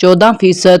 14%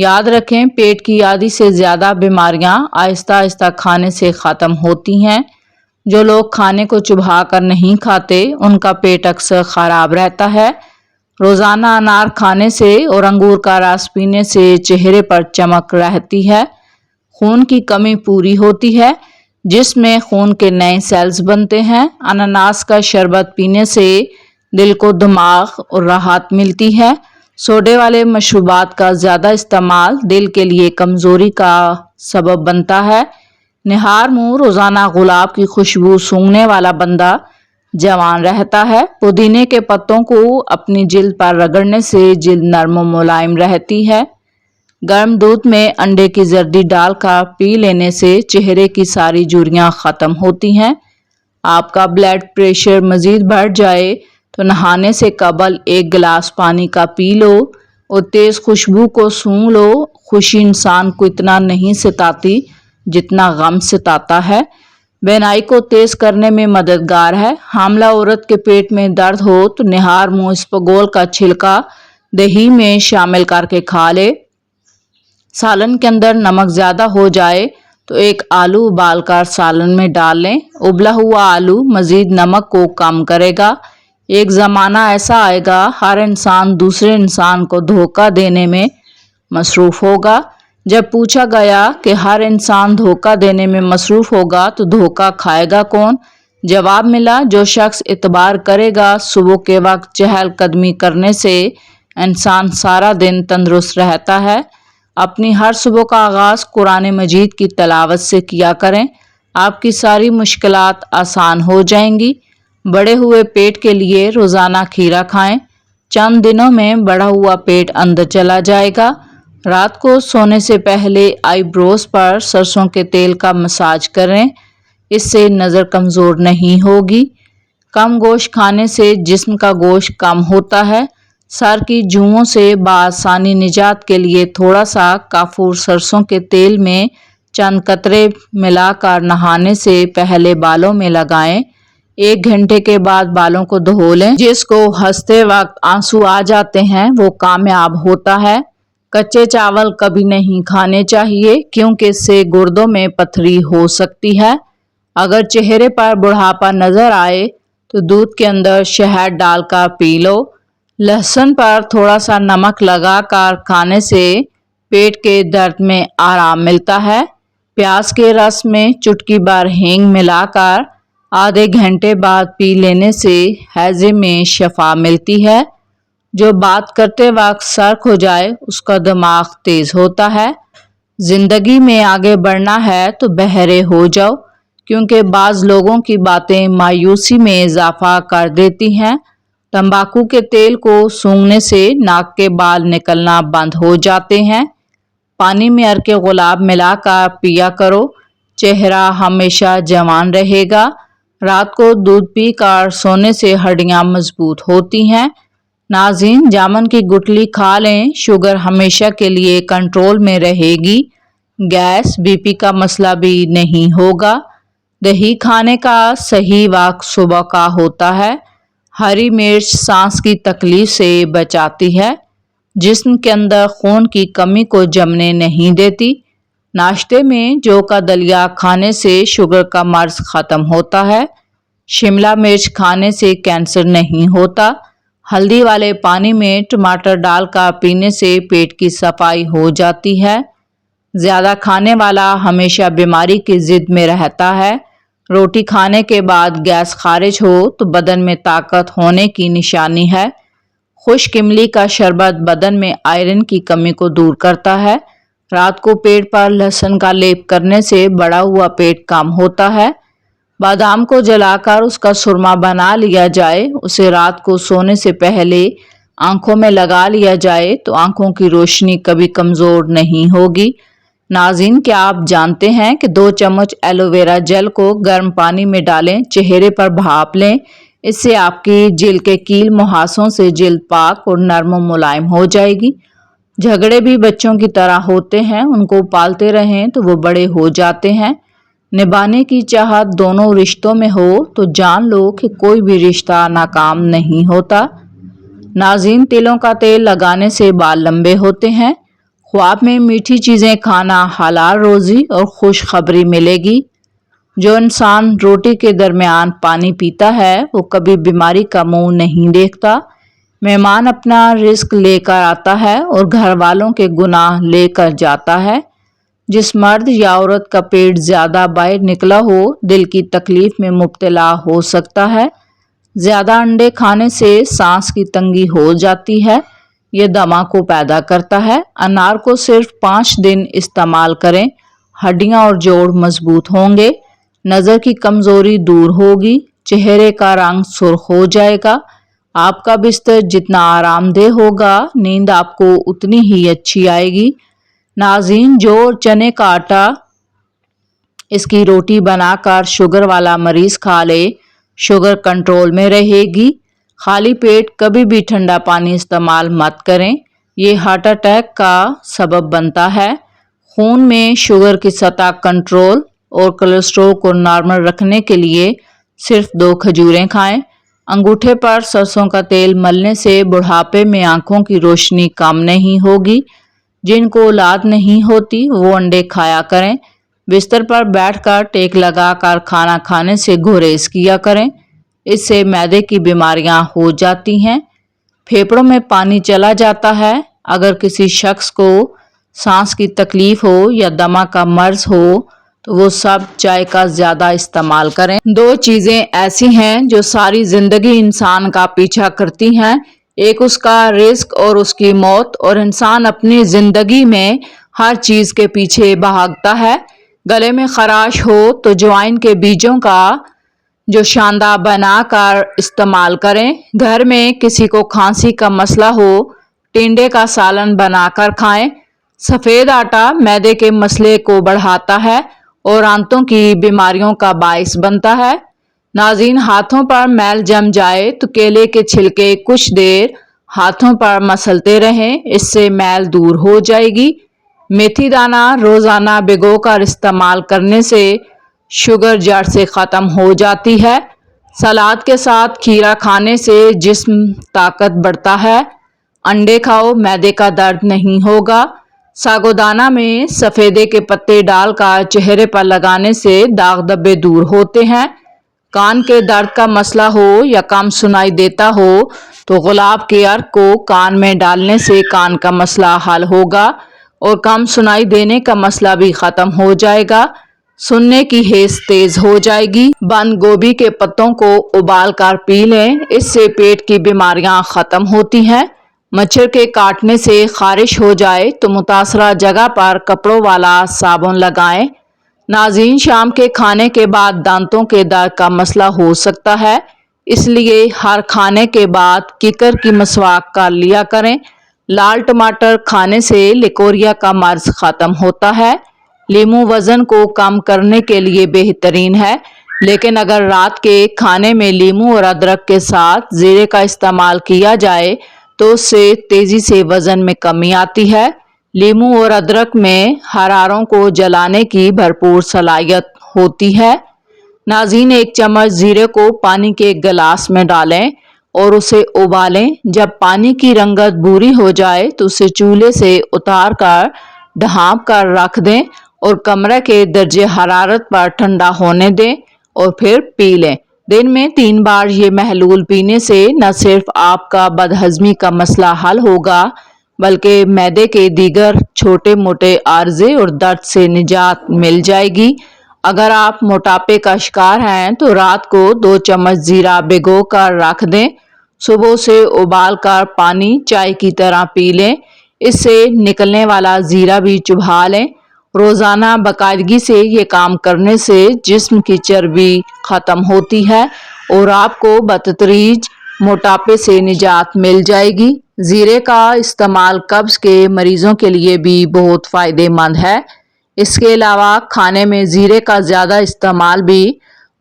یاد رکھیں پیٹ کی آدھی سے زیادہ بیماریاں آہستہ آہستہ کھانے سے ختم ہوتی ہیں۔ جو لوگ کھانے کو چبا کر نہیں کھاتے ان کا پیٹ اکثر خراب رہتا ہے۔ روزانہ انار کھانے سے اور انگور کا رس پینے سے چہرے پر چمک رہتی ہے۔ خون کی کمی پوری ہوتی ہے جس میں خون کے نئے سیلز بنتے ہیں۔ انناس کا شربت پینے سے دل کو دماغ اور راحت ملتی ہے۔ سوڈے والے مشروبات کا زیادہ استعمال دل کے لیے کمزوری کا سبب بنتا ہے۔ نہار منہ روزانہ گلاب کی خوشبو سونگھنے والا بندہ جوان رہتا ہے۔ پودینے کے پتوں کو اپنی جلد پر رگڑنے سے جلد نرم و ملائم رہتی ہے۔ گرم دودھ میں انڈے کی زردی ڈال کر پی لینے سے چہرے کی ساری جھریاں ختم ہوتی ہیں۔ آپ کا بلڈ پریشر مزید بڑھ جائے تو نہانے سے قبل ایک گلاس پانی کا پی لو اور تیز خوشبو کو سونگھ لو۔ خوشی انسان کو اتنا نہیں ستاتی جتنا غم ستاتا ہے۔ بینائی کو تیز کرنے میں مددگار ہے۔ حاملہ عورت کے پیٹ میں درد ہو تو نہار منہ اسپغول کا چھلکا دہی میں شامل کر کے کھا لے۔ سالن کے اندر نمک زیادہ ہو جائے تو ایک آلو ابال کر سالن میں ڈال لیں۔ ابلا ہوا آلو مزید نمک کو کم کرے گا۔ ایک زمانہ ایسا آئے گا ہر انسان دوسرے انسان کو دھوکہ دینے میں مصروف ہوگا۔ جب پوچھا گیا کہ ہر انسان دھوکہ دینے میں مصروف ہوگا تو دھوکہ کھائے گا کون؟ جواب ملا جو شخص اعتبار کرے گا۔ صبح کے وقت چہل قدمی کرنے سے انسان سارا دن تندرست رہتا ہے۔ اپنی ہر صبح کا آغاز قرآن مجید کی تلاوت سے کیا کریں۔ آپ کی ساری مشکلات آسان ہو جائیں گی۔ بڑھے ہوئے پیٹ کے لیے روزانہ کھیرا کھائیں۔ چند دنوں میں بڑھا ہوا پیٹ اندر چلا جائے گا۔ رات کو سونے سے پہلے آئی بروز پر سرسوں کے تیل کا مساج کریں۔ اس سے نظر کمزور نہیں ہوگی۔ کم گوشت کھانے سے جسم کا گوشت کم ہوتا ہے۔ سر کی جوؤں سے بآسانی نجات کے لیے تھوڑا سا کافور سرسوں کے تیل میں چند قطرے ملا کر نہانے سے پہلے بالوں میں لگائیں۔ 1 گھنٹے کے بعد بالوں کو دھو لیں۔ جس کو ہنستے وقت آنسو آ جاتے ہیں وہ کامیاب ہوتا ہے۔ کچے چاول کبھی نہیں کھانے چاہیے کیونکہ اس سے گردوں میں پتھری ہو سکتی ہے۔ اگر چہرے پر بڑھاپا نظر آئے تو دودھ کے اندر شہد ڈال کر پی لو۔ لہسن پر تھوڑا سا نمک لگا کر کھانے سے پیٹ کے درد میں آرام ملتا ہے۔ پیاز کے رس میں چٹکی بھر ہینگ ملا کر آدھے گھنٹے بعد پی لینے سے ہیضے میں شفا ملتی ہے۔ جو بات کرتے وقت سرخ ہو جائے اس کا دماغ تیز ہوتا ہے۔ زندگی میں آگے بڑھنا ہے تو بہرے ہو جاؤ کیونکہ بعض لوگوں کی باتیں مایوسی میں اضافہ کر دیتی ہیں۔ تمباکو کے تیل کو سونگھنے سے ناک کے بال نکلنا بند ہو جاتے ہیں۔ پانی میں عرق گلاب ملا کر پیا کرو۔ چہرہ ہمیشہ جوان رہے گا۔ رات کو دودھ پی کر سونے سے ہڈیاں مضبوط ہوتی ہیں۔ ناظرین جامن کی گٹلی کھا لیں۔ شوگر ہمیشہ کے لیے کنٹرول میں رہے گی۔ گیس بی پی کا مسئلہ بھی نہیں ہوگا۔ دہی کھانے کا صحیح وقت صبح کا ہوتا ہے۔ ہری مرچ سانس کی تکلیف سے بچاتی ہے۔ جسم کے اندر خون کی کمی کو جمنے نہیں دیتی۔ ناشتے میں جو کا دلیا کھانے سے شوگر کا مرض ختم ہوتا ہے۔ شملہ مرچ کھانے سے کینسر نہیں ہوتا۔ ہلدی والے پانی میں ٹماٹر ڈال کر پینے سے پیٹ کی صفائی ہو جاتی ہے۔ زیادہ کھانے والا ہمیشہ بیماری کی زد میں رہتا ہے۔ روٹی کھانے کے بعد گیس خارج ہو تو بدن میں طاقت ہونے کی نشانی ہے۔ خشک املی کا شربت بدن میں آئرن کی کمی کو دور کرتا ہے۔ رات کو پیٹ پر لہسن کا لیپ کرنے سے بڑا ہوا پیٹ کم ہوتا ہے۔ بادام کو جلا کر اس کا سرما بنا لیا جائے، اسے رات کو سونے سے پہلے آنکھوں میں لگا لیا جائے تو آنکھوں کی روشنی کبھی کمزور نہیں ہوگی۔ ناظرین کیا آپ جانتے ہیں کہ 2 چمچ ایلو ویرا جیل کو گرم پانی میں ڈالیں، چہرے پر بھاپ لیں، اس سے آپ کی جلد کے کیل مہاسوں سے جلد پاک اور نرم و ملائم ہو جائے گی۔ جھگڑے بھی بچوں کی طرح ہوتے ہیں، ان کو پالتے رہیں تو وہ بڑے ہو جاتے ہیں۔ نبھانے کی چاہت دونوں رشتوں میں ہو تو جان لو کہ کوئی بھی رشتہ ناکام نہیں ہوتا۔ ناظرین تلوں کا تیل لگانے سے بال لمبے ہوتے ہیں۔ خواب میں میٹھی چیزیں کھانا حلال روزی اور خوشخبری ملے گی۔ جو انسان روٹی کے درمیان پانی پیتا ہے وہ کبھی بیماری کا منہ نہیں دیکھتا۔ مہمان اپنا رزق لے کر آتا ہے اور گھر والوں کے گناہ لے کر جاتا ہے۔ جس مرد یا عورت کا پیٹ زیادہ باہر نکلا ہو دل کی تکلیف میں مبتلا ہو سکتا ہے۔ زیادہ انڈے کھانے سے سانس کی تنگی ہو جاتی ہے، یہ دمہ کو پیدا کرتا ہے۔ انار کو صرف 5 دن استعمال کریں، ہڈیاں اور جوڑ مضبوط ہوں گے، نظر کی کمزوری دور ہوگی، چہرے کا رنگ سرخ ہو جائے گا۔ آپ کا بستر جتنا آرام دہ ہوگا نیند آپ کو اتنی ہی اچھی آئے گی۔ ناظرین، جو چنے کا آٹا اس کی روٹی بنا کر شوگر والا مریض کھا لے شوگر کنٹرول میں رہے گی۔ خالی پیٹ کبھی بھی ٹھنڈا پانی استعمال مت کریں، یہ ہارٹ اٹیک کا سبب بنتا ہے۔ خون میں شوگر کی سطح کنٹرول اور کولیسٹرول کو نارمل رکھنے کے لیے صرف 2 کھجوریں کھائیں۔ انگوٹھے پر سرسوں کا تیل ملنے سے بڑھاپے میں آنکھوں کی روشنی کم نہیں ہوگی۔ جن کو اولاد نہیں ہوتی وہ انڈے کھایا کریں۔ بستر پر بیٹھ کر ٹیک لگا کر کھانا کھانے سے گریز کیا کریں، اس سے معدے کی بیماریاں ہو جاتی ہیں۔ پھیپھڑوں میں پانی چلا جاتا ہے۔ اگر کسی شخص کو سانس کی تکلیف ہو یا دمہ کا مرض ہو تو وہ سب چائے کا زیادہ استعمال کریں۔ 2 چیزیں ایسی ہیں جو ساری زندگی انسان کا پیچھا کرتی ہیں، ایک اس کا رزق اور اس کی موت، اور انسان اپنی زندگی میں ہر چیز کے پیچھے بھاگتا ہے۔ گلے میں خراش ہو تو جوائن کے بیجوں کا جو شاندار بنا کر استعمال کریں۔ گھر میں کسی کو کھانسی کا مسئلہ ہو ٹنڈے کا سالن بنا کر کھائیں۔ سفید آٹا معدے کے مسئلے کو بڑھاتا ہے اور آنتوں کی بیماریوں کا باعث بنتا ہے۔ ناظرین، ہاتھوں پر میل جم جائے تو کیلے کے چھلکے کچھ دیر ہاتھوں پر مسلتے رہیں، اس سے میل دور ہو جائے گی۔ میتھی دانہ روزانہ بھگو کر استعمال کرنے سے شوگر جڑ سے ختم ہو جاتی ہے۔ سلاد کے ساتھ کھیرا کھانے سے جسم طاقت بڑھتا ہے۔ انڈے کھاؤ، معدے کا درد نہیں ہوگا۔ ساگودانہ میں سفیدے کے پتے ڈال کر چہرے پر لگانے سے داغ دھبے دور ہوتے ہیں۔ کان کے درد کا مسئلہ ہو یا کم سنائی دیتا ہو تو گلاب کے عرق کو کان میں ڈالنے سے کان کا مسئلہ حل ہوگا اور کم سنائی دینے کا مسئلہ بھی ختم ہو جائے گا۔ سننے کی حس تیز ہو جائے گی۔ بند گوبھی کے پتوں کو ابال کر پی لیں، اس سے پیٹ کی بیماریاں ختم ہوتی ہیں۔ مچھر کے کاٹنے سے خارش ہو جائے تو متاثرہ جگہ پر کپڑوں والا صابن لگائیں۔ ناظرین، شام کے کھانے کے بعد دانتوں کے درد کا مسئلہ ہو سکتا ہے، اس لیے ہر کھانے کے بعد کیکر کی مسواک کر لیا کریں۔ لال ٹماٹر کھانے سے لیکوریا کا مرض ختم ہوتا ہے۔ لیموں وزن کو کم کرنے کے لیے بہترین ہے، لیکن اگر رات کے کھانے میں لیموں اور ادرک کے ساتھ زیرے کا استعمال کیا جائے تو اس سے تیزی سے وزن میں کمی آتی ہے۔ لیموں اور ادرک میں حراروں کو جلانے کی بھرپور صلاحیت ہوتی ہے۔ ناظرین، 1 چمچ زیرے کو پانی کے گلاس میں ڈالیں اور اسے ابالیں۔ جب پانی کی رنگت بھوری ہو جائے تو اسے چولہے سے اتار کر ڈھانپ کر رکھ دیں اور کمرے کے درجہ حرارت پر ٹھنڈا ہونے دیں اور پھر پی لیں۔ دن میں 3 بار یہ محلول پینے سے نہ صرف آپ کا بدہضمی کا مسئلہ حل ہوگا بلکہ معدے کے دیگر چھوٹے موٹے عارضے اور درد سے نجات مل جائے گی۔ اگر آپ موٹاپے کا شکار ہیں تو رات کو 2 چمچ زیرہ بھگو کر رکھ دیں، صبح اسے ابال کر پانی چائے کی طرح پی لیں، اس سے نکلنے والا زیرہ بھی چبھا لیں۔ روزانہ باقاعدگی سے یہ کام کرنے سے جسم کی چربی ختم ہوتی ہے اور آپ کو بتدریج موٹاپے سے نجات مل جائے گی۔ زیرے کا استعمال قبض کے مریضوں کے لیے بھی بہت فائدہ مند ہے۔ اس کے علاوہ کھانے میں زیرے کا زیادہ استعمال بھی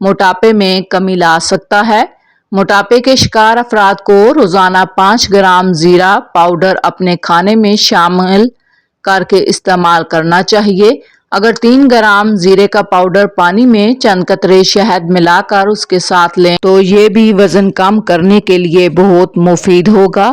موٹاپے میں کمی لا سکتا ہے۔ موٹاپے کے شکار افراد کو روزانہ 5 گرام زیرہ پاؤڈر اپنے کھانے میں شامل کر کے استعمال کرنا چاہیے۔ اگر 3 گرام زیرے کا پاؤڈر پانی میں چند قطرے شہد ملا کر اس کے ساتھ لیں تو یہ بھی وزن کم کرنے کے لیے بہت مفید ہوگا۔